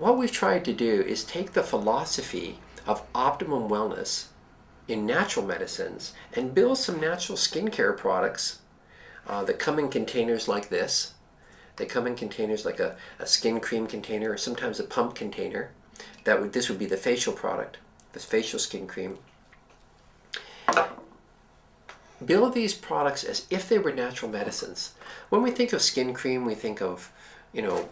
what we've tried to do is take the philosophy of optimum wellness in natural medicines and build some natural skincare products that come in containers like this. They come in containers like a skin cream container or sometimes a pump container. This would be the facial product, this facial skin cream. Build these products as if they were natural medicines. When we think of skin cream, we think of,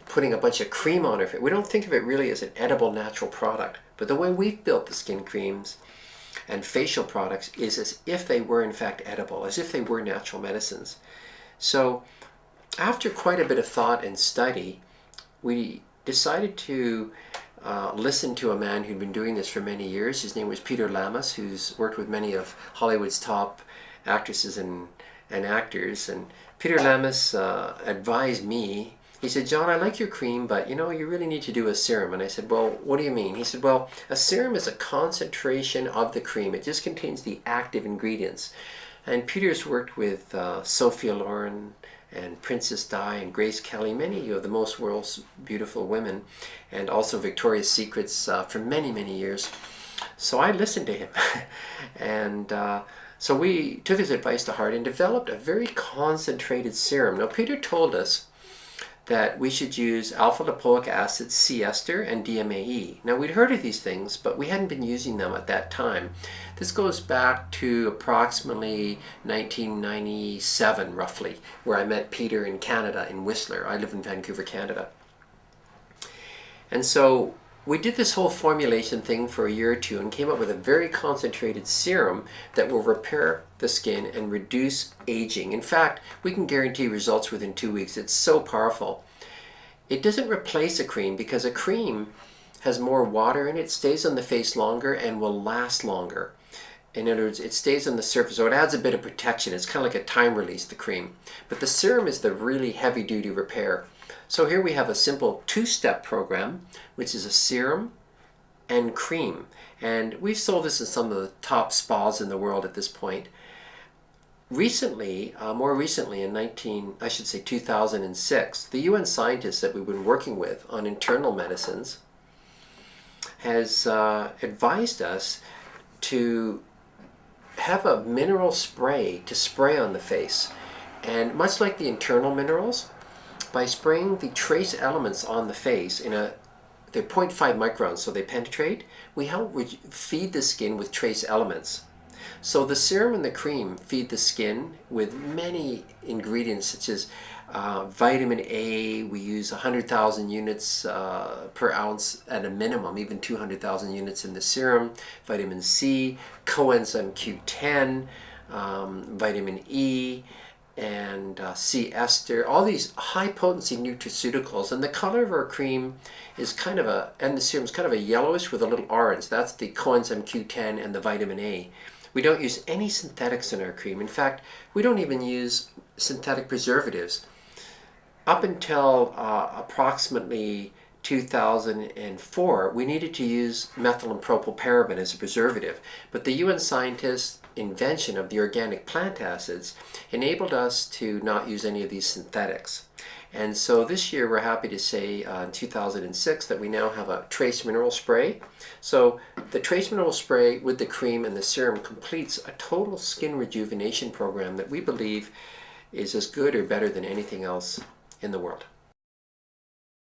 putting a bunch of cream on it. We don't think of it really as an edible natural product. But the way we've built the skin creams and facial products is as if they were in fact edible, as if they were natural medicines. So after quite a bit of thought and study, we decided to listen to a man who'd been doing this for many years. His name was Peter Lammas, who's worked with many of Hollywood's top actresses and actors. And Peter Lammas advised me. He said, "John, I like your cream, but you really need to do a serum." And I said, "Well, what do you mean?" He said, "Well, a serum is a concentration of the cream. It just contains the active ingredients." And Peter's worked with Sophia Loren and Princess Di and Grace Kelly, many of the most world's beautiful women, and also Victoria's Secrets for many, many years. So I listened to him. And so we took his advice to heart and developed a very concentrated serum. Now, Peter told us that we should use alpha-lipoic acid, C-ester, and DMAE. Now, we'd heard of these things, but we hadn't been using them at that time. This goes back to approximately 1997, roughly, where I met Peter in Canada, in Whistler. I live in Vancouver, Canada. And so we did this whole formulation thing for a year or two and came up with a very concentrated serum that will repair the skin and reduce aging. In fact, we can guarantee results within 2 weeks. It's so powerful. It doesn't replace a cream because a cream has more water in it, stays on the face longer, and will last longer. In other words, it stays on the surface, so it adds a bit of protection. It's kind of like a time release, the cream. But the serum is the really heavy-duty repair. So here we have a simple two-step program, which is a serum and cream. And we've sold this in some of the top spas in the world at this point. Recently, more recently in 2006, the UN scientists that we've been working with on internal medicines has advised us to have a mineral spray to spray on the face. And much like the internal minerals, by spraying the trace elements on the face they're 0.5 microns, so they penetrate, we help feed the skin with trace elements. So the serum and the cream feed the skin with many ingredients such as vitamin A. We use 100,000 units per ounce at a minimum, even 200,000 units in the serum. Vitamin C, coenzyme Q10, vitamin E, and C-ester, all these high-potency nutraceuticals. And the color of our cream is and the serum is kind of a yellowish with a little orange. That's the coenzyme Q10 and the vitamin A. We don't use any synthetics in our cream. In fact, we don't even use synthetic preservatives. Up until approximately 2004, we needed to use methyl and propylparaben as a preservative. But the UN scientists' invention of the organic plant acids enabled us to not use any of these synthetics. And so this year we're happy to say in 2006 that we now have a trace mineral spray. So the trace mineral spray with the cream and the serum completes a total skin rejuvenation program that we believe is as good or better than anything else in the world.